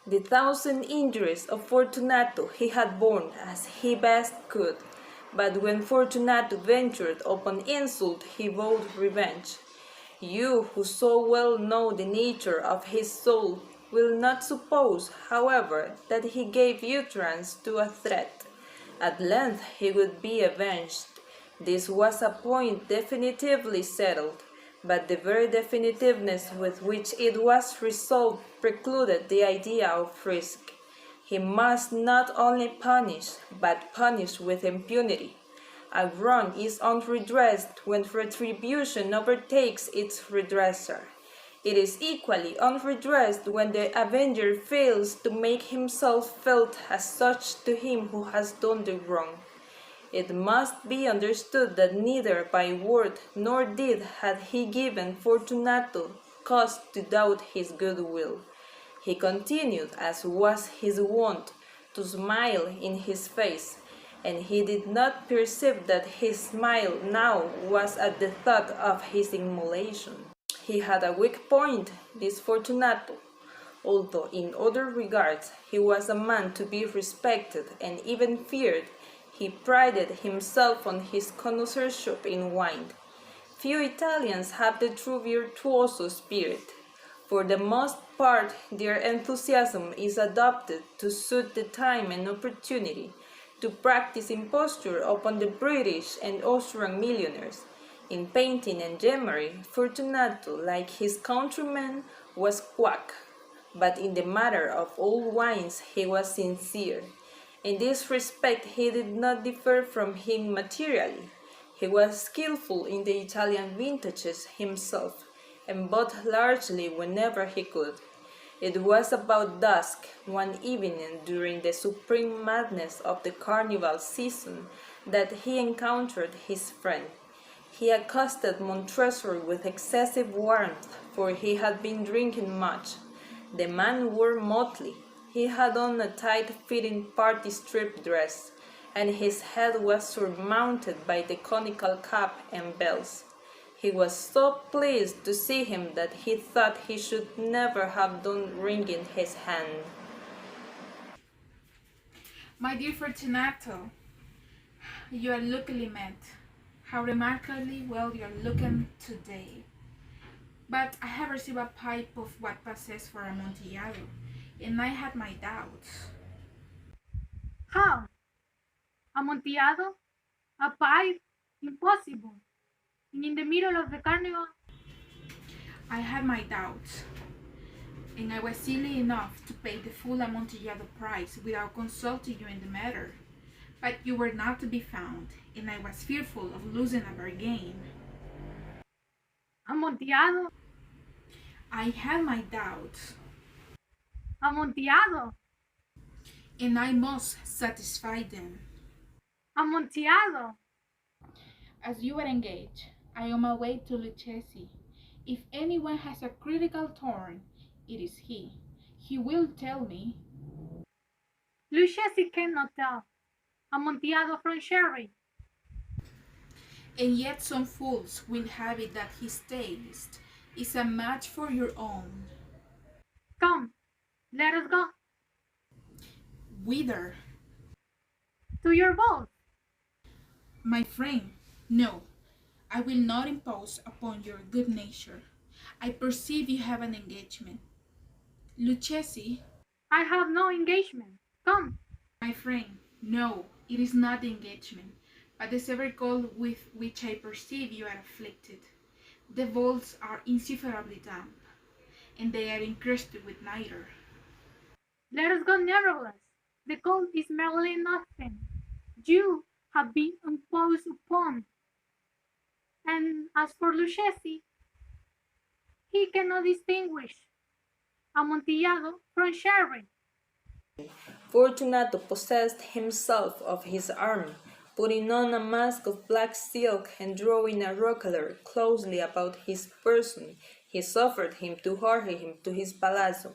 The 1,000 injuries of Fortunato he had borne as he best could, but when Fortunato ventured upon insult he vowed revenge. You, who so well know the nature of his soul, will not suppose, however, that he gave utterance to a threat. At length he would be avenged. This was a point definitively settled, but the very definitiveness with which it was resolved precluded the idea of risk. He must not only punish, but punish with impunity. A wrong is unredressed when retribution overtakes its redresser. It is equally unredressed when the avenger fails to make himself felt as such to him who has done the wrong. It must be understood that neither by word nor deed had he given Fortunato cause to doubt his goodwill. He continued, as was his wont, to smile in his face, and he did not perceive that his smile now was at the thought of his immolation. He had a weak point, this Fortunato. Although in other regards he was a man to be respected and even feared, he prided himself on his connoisseurship in wine. Few Italians have the true virtuoso spirit. For the most part, their enthusiasm is adopted to suit the time and opportunity, to practice imposture upon the British and Austrian millionaires. In painting and gemmary, Fortunato, like his countrymen, was quack, but in the matter of old wines he was sincere. In this respect he did not differ from him materially. He was skillful in the Italian vintages himself, and bought largely whenever he could. It was about dusk one evening during the supreme madness of the carnival season that he encountered his friend. He accosted Montresor with excessive warmth, for he had been drinking much. The man wore motley. He had on a tight-fitting party strip dress, and his head was surmounted by the conical cap and bells. He was so pleased to see him that he thought he should never have done wringing his hand. My dear Fortunato, you are luckily met. How remarkably well you are looking today. But I have received a pipe of what passes for Amontillado, and I had my doubts. How? Amontillado? A pipe? Impossible. And in the middle of the carnival? I had my doubts, and I was silly enough to pay the full Amontillado price without consulting you in the matter. But you were not to be found, and I was fearful of losing a bargain. Amontillado? I had my doubts, Amontillado? and I must satisfy them. Amontillado? As you were engaged, I am on my way to Lucchesi. If anyone has a critical turn, it is he. He will tell me. Lucchesi cannot tell. Amontillado from Sherry. And yet some fools will have it that his taste is a match for your own. Come, let us go. Whither? To your ball. My friend, no. I will not impose upon your good nature. I perceive you have an engagement. Lucchesi? I have no engagement. Come. My friend, no, it is not the engagement, but the severe cold with which I perceive you are afflicted. The vaults are insufferably damp, and they are encrusted with nitre. Let us go nevertheless. The cold is merely nothing. You have been imposed upon. And as for Lucchesi, he cannot distinguish Amontillado from Sherry. Fortunato possessed himself of his arm, putting on a mask of black silk and drawing a roquelaire closely about his person. He suffered him to hurry him to his palazzo.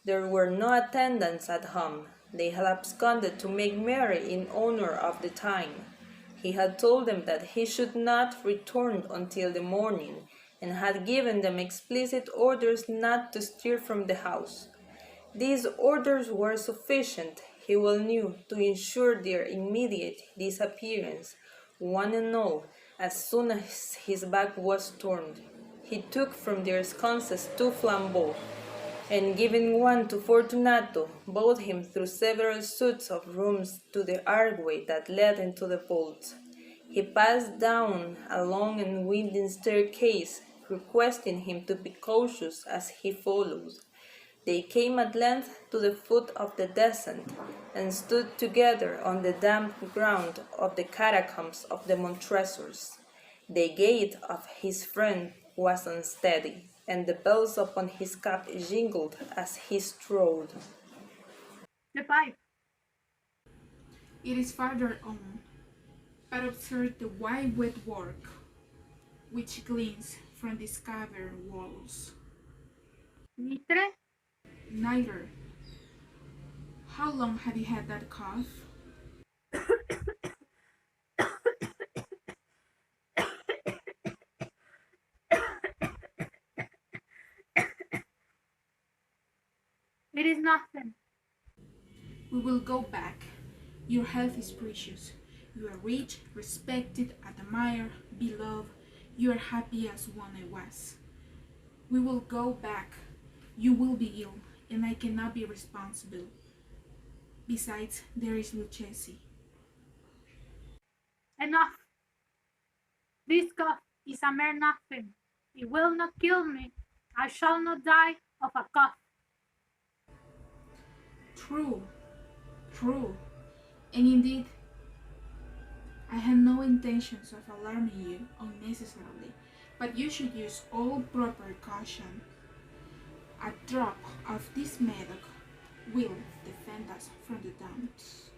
There were no attendants at home. They had absconded to make merry in honor of the time. He had told them that he should not return until the morning, and had given them explicit orders not to stir from the house. These orders were sufficient, he well knew, to ensure their immediate disappearance, one and all, as soon as his back was turned. He took from their sconces 2 flambeaux, and giving one to Fortunato, bowed him through several suites of rooms to the archway that led into the vault. He passed down a long and winding staircase, requesting him to be cautious as he followed. They came at length to the foot of the descent, and stood together on the damp ground of the catacombs of the Montresors. The gait of his friend was unsteady, and the bells upon his cap jingled as he strode. The pipe. It is farther on, but observe the white wet work which gleams from these cavern walls. Mitre. Neither. How long have you had that cough? It is nothing. We will go back. Your health is precious. You are rich, respected, admired, beloved. You are happy as one I was. We will go back. You will be ill, and I cannot be responsible. Besides, there is Lucchesi. Enough. This cough is a mere nothing. It will not kill me. I shall not die of a cough. True, true. And indeed, I have no intentions of alarming you unnecessarily, but you should use all proper caution. A drop of this medoc will defend us from the damps.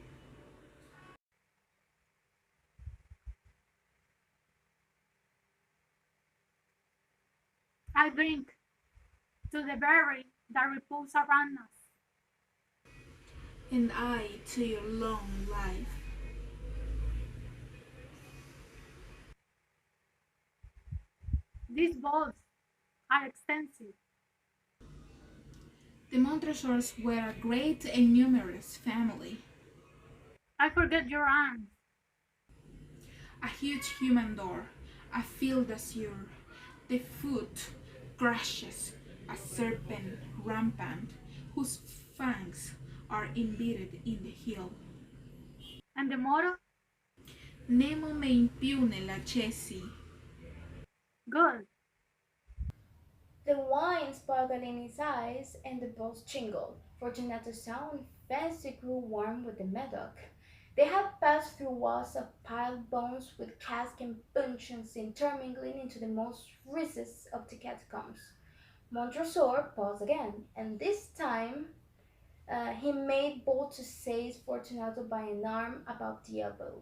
I drink to the berry that repose around us. And I to your long life. These balls are extensive. The Montresors were a great and numerous family. I forget your arms. A huge human door, a field azure. The foot crashes a serpent rampant whose fangs are embedded in the heel. And the motto? Nemo me impune lacesi. Good. The wine sparkled in his eyes, and the bells jingled. Fortunato's sound fancy grew warm with the medoc. They had passed through walls of piled bones with casks and puncheons intermingling into the most recesses of the catacombs. Montresor paused again, and this time he made bold to seize Fortunato by an arm about the elbow.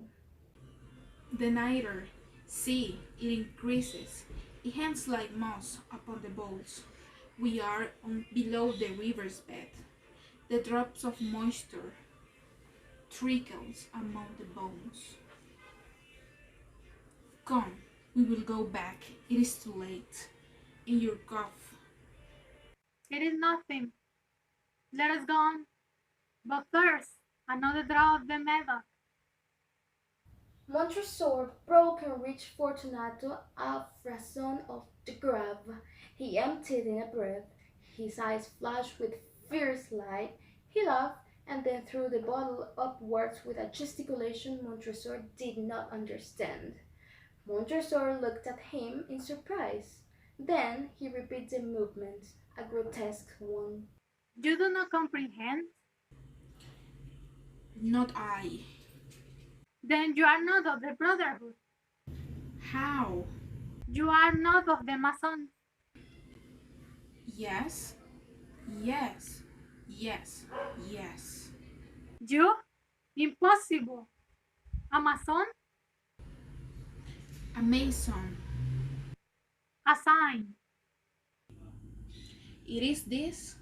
The nitre, see, it increases. It hangs like moss upon the bolts. We are below the river's bed. The drops of moisture trickles among the bones. Come, we will go back. It is too late. In your cough. It is nothing. Let us go on. But first, another draught of the medoc. Montresor broke and reached Fortunato a frason of the grave. He emptied in a breath. His eyes flashed with fierce light. He laughed and then threw the bottle upwards with a gesticulation Montresor did not understand. Montresor looked at him in surprise. Then he repeated the movement, a grotesque one. You do not comprehend? Not I. Then you are not of the Brotherhood. How? You are not of the Masons. Yes? Yes. Yes. Yes. You? Impossible. A Mason? A mason. A sign. It is this?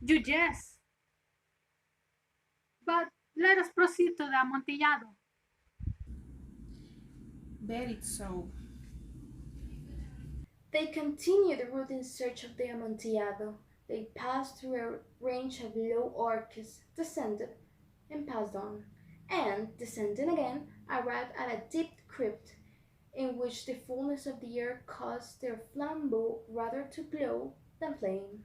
You yes. But let us proceed to the Amontillado. Bet it so. They continued the route in search of the Amontillado. They passed through a range of low arches, descended, and passed on, and, descending again, arrived at a deep crypt in which the fullness of the air caused their flambeaux rather to glow than flame.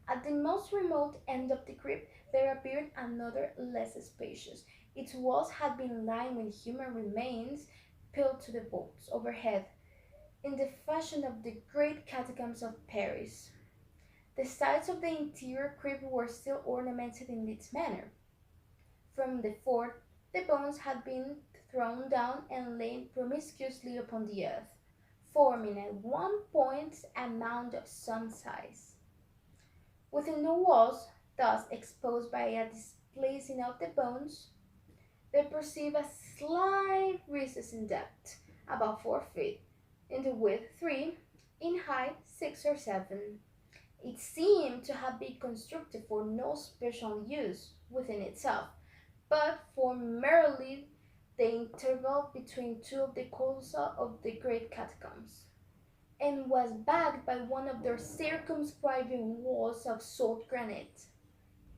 At the most remote end of the crypt there appeared another less spacious. Its walls had been lined with human remains piled to the vaults overhead, in the fashion of the great catacombs of Paris. The sides of the interior crypt were still ornamented in this manner. From the fort the bones had been thrown down and laid promiscuously upon the earth, forming at one point a mound of some size. Within the walls, thus exposed by a displacing of the bones, they perceive a slight recess in depth, about 4 feet, in the width 3, in height 6 or 7. It seemed to have been constructed for no special use within itself, but for merely the interval between two of the colossi of the great catacombs, and was backed by one of their circumscribing walls of solid granite.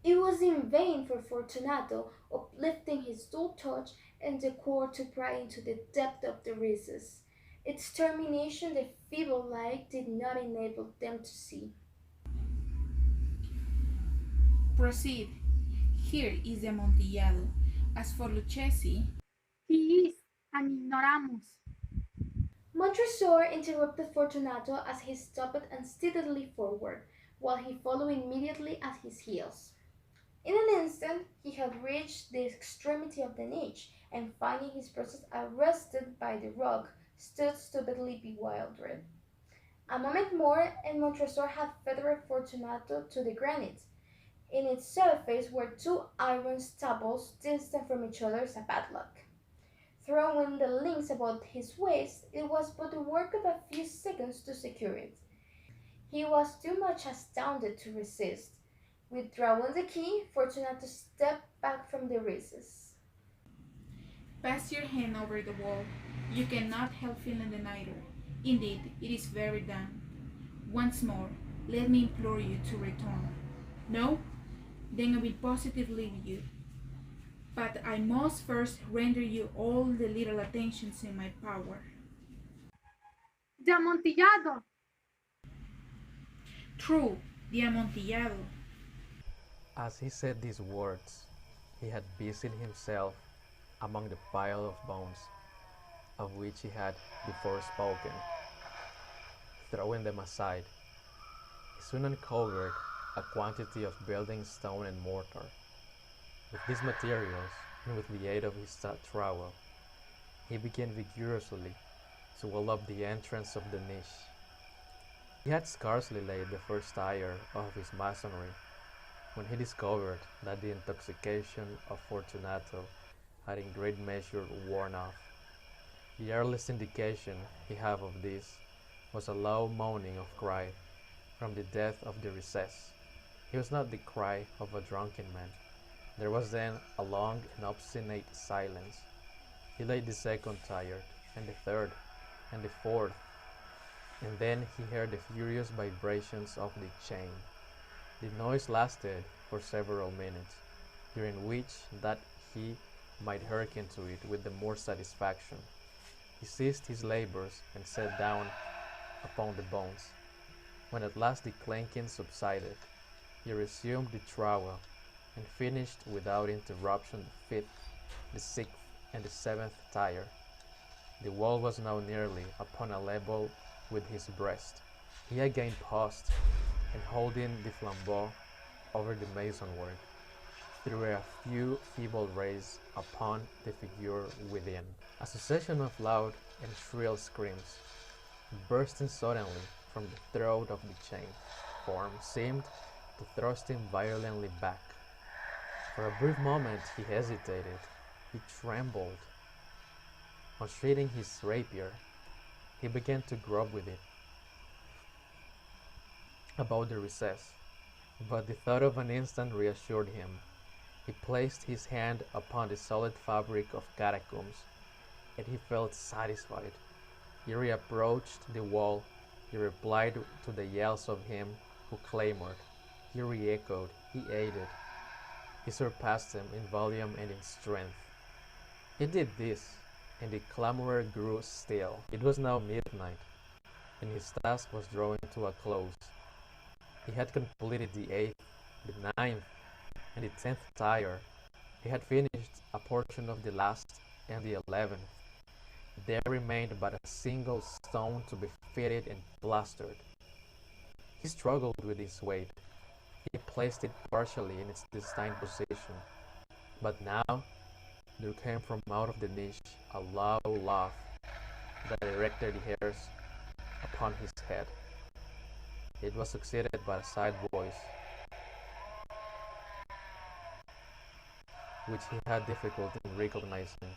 It was in vain for Fortunato, uplifting his dull torch and the cord to pry into the depth of the recess. Its termination the feeble light did not enable them to see. Proceed. Here is the Amontillado. As for Lucchesi, He is an ignoramus. Montresor interrupted Fortunato as he stopped unsteadily forward, while he followed immediately at his heels. In an instant he had reached the extremity of the niche, and finding his process arrested by the rock, stood stupidly bewildered. A moment more, and Montresor had fettered Fortunato to the granite. In its surface were two iron staples distant from each other as a padlock. Throwing the links about his waist, it was but the work of a few seconds to secure it. He was too much astounded to resist. Withdrawing the key, Fortunato stepped back from the recess. pass your hand over the wall. You cannot help feeling the nitre. Indeed, it is very damp. Once more, let me implore you to return. No? Then I will positively leave you. But I must first render you all the little attentions in my power. The Amontillado. True, the Amontillado. As he said these words, he had busied himself among the pile of bones, of which he had before spoken. Throwing them aside, he soon uncovered a quantity of building stone and mortar. With these materials, and with the aid of his trowel, he began vigorously to wall up the entrance of the niche. He had scarcely laid the first tier of his masonry when he discovered that the intoxication of Fortunato had in great measure worn off. The earliest indication he had of this was a low moaning of cry from the depth of the recess. It was not the cry of a drunken man. There was then a long and obstinate silence. He laid the second tier, and the third, and the fourth, and then he heard the furious vibrations of the chain. The noise lasted for several minutes, during which that he might hearken to it with the more satisfaction. He ceased his labors and sat down upon the bones. When at last the clanking subsided, he resumed the trowel and finished without interruption the fifth, the sixth, and the seventh tier. The wall was now nearly upon a level with his breast. He again paused, and holding the flambeau over the masonwork, threw a few feeble rays upon the figure within. A succession of loud and shrill screams, bursting suddenly from the throat of the chain form, seemed to thrust him violently back. For a brief moment he hesitated, he trembled. Unsheathing his rapier, he began to grope with it about the recess, but the thought of an instant reassured him. He placed his hand upon the solid fabric of catacombs, and he felt satisfied. He reapproached the wall. He replied to the yells of him who who clamored. He re-echoed, he aided, he surpassed them in volume and in strength. He did this, and the clamorer grew still. It was now midnight, and his task was drawing to a close. He had completed the 8th, the 9th, and the 10th tire. He had finished a portion of the last and the 11th. There remained but a single stone to be fitted and plastered. He struggled with his weight. He placed it partially in its destined position. But now there came from out of the niche a loud laugh that erected the hairs upon his head. It was succeeded by a side voice, which he had difficulty in recognizing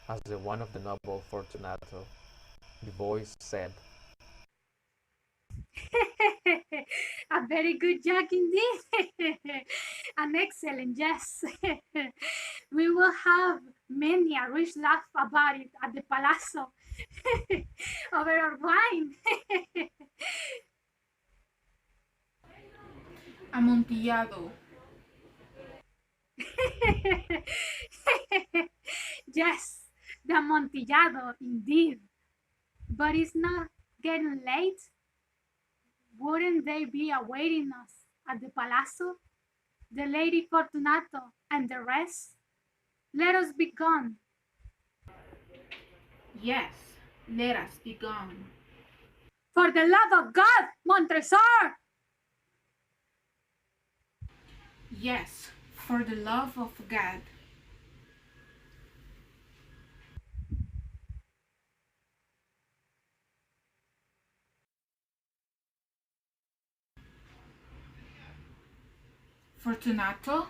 as the one of the noble Fortunato. The voice said, A very good joke indeed. An excellent yes. We will have many a rich laugh about it at the palazzo over our wine. Amontillado. Yes, the Amontillado indeed. But it's not getting late. Wouldn't they be awaiting us at the palazzo? The Lady Fortunato and the rest? Let us be gone. Yes, let us be gone. For the love of God, Montresor! Yes, for the love of God. Fortunato?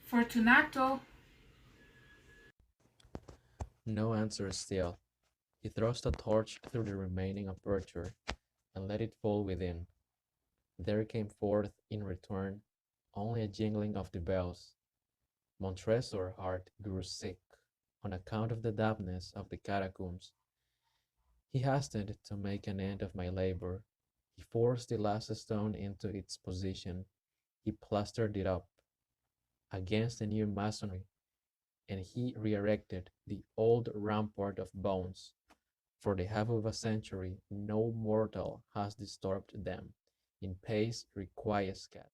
Fortunato? no answer still. He thrust a torch through the remaining aperture and let it fall within. There came forth in return only a jingling of the bells. Montresor's heart grew sick on account of the dampness of the catacombs. He hastened to make an end of my labor. He forced the last stone into its position. He plastered it up against the new masonry, and he re-erected the old rampart of bones. For the half of a century no mortal has disturbed them. In pace requiescat.